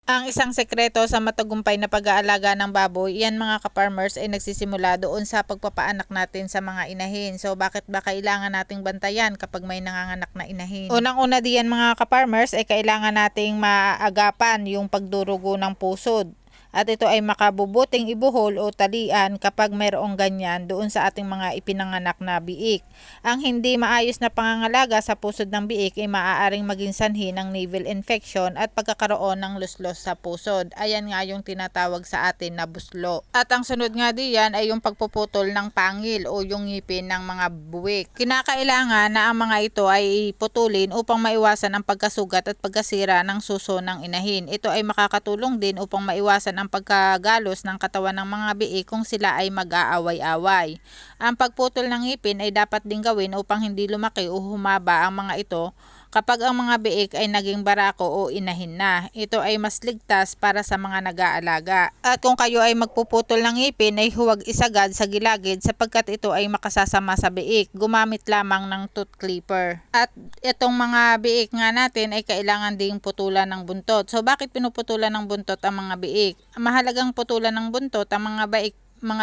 Ang isang sekreto sa matagumpay na pag-aalaga ng baboy, iyan mga ka-farmers ay nagsisimula doon sa pagpapaanak natin sa mga inahin. So bakit ba kailangan nating bantayan kapag may nanganganak na inahin? Unang-una diyan mga ka-farmers ay kailangan nating maagapan yung pagdurugo ng pusod. At ito ay makabubuting ibuhol o talian kapag mayroong ganyan doon sa ating mga ipinanganak na biik. Ang hindi maayos na pangangalaga sa pusod ng biik ay maaaring maging sanhi ng navel infection at pagkakaroon ng luslos sa pusod. Ayan nga yung tinatawag sa atin na buslo. At ang sunod nga diyan ay yung pagpuputol ng pangil o yung ngipin ng mga buwik. Kinakailangan na ang mga ito ay putulin upang maiwasan ang pagkasugat at pagkasira ng suso ng inahin. Ito ay makakatulong din upang maiwasan ang pagkagalos ng katawan ng mga biik kung sila ay mag-aaway-away. Ang pagputol ng ngipin ay dapat din gawin upang hindi lumaki o humaba ang mga ito kapag ang mga biik ay naging barako o inahin na. Ito ay mas ligtas para sa mga nag-aalaga. At kung kayo ay magpuputol ng ngipin ay huwag isagad sa gilagid sapagkat ito ay makasasama sa biik. Gumamit lamang ng tooth clipper. At itong mga biik nga natin ay kailangan ding putulan ng buntot. So bakit pinuputulan ng buntot ang mga biik? Mahalagang putulan ng buntot ang mga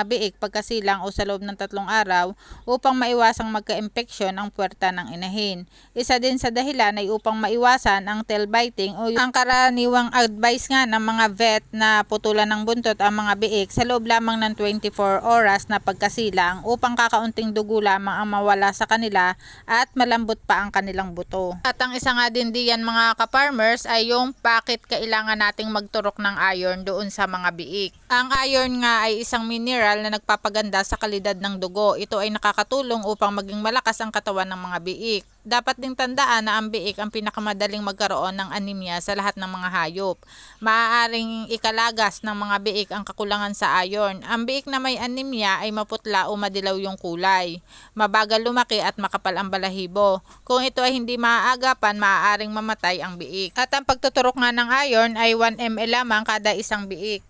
biik pagkasilang o sa loob ng 3 araw upang maiwasang magka-impeksyon ang puwerta ng inahin. Isa din sa dahilan ay upang maiwasan ang tail biting o ang karaniwang advice nga ng mga vet na putulan ng buntot ang mga biik sa loob lamang ng 24 oras na pagkasilang upang kakaunting dugo lamang ang mawala sa kanila at malambot pa ang kanilang buto. At ang isa nga din diyan mga ka-farmers ay yung bakit kailangan nating magturok ng iron doon sa mga biik. Ang iron nga ay isang mineral na nagpapaganda sa kalidad ng dugo. Ito ay nakakatulong upang maging malakas ang katawan ng mga biik. Dapat ding tandaan na ang biik ang pinakamadaling magkaroon ng anemia sa lahat ng mga hayop. Maaaring ikalagas ng mga biik ang kakulangan sa iron. Ang biik na may anemia ay maputla o madilaw yung kulay. Mabagal lumaki at makapal ang balahibo. Kung ito ay hindi maaagapan, maaaring mamatay ang biik. At ang pagtuturok nga ng iron ay 1 ml lamang kada isang biik.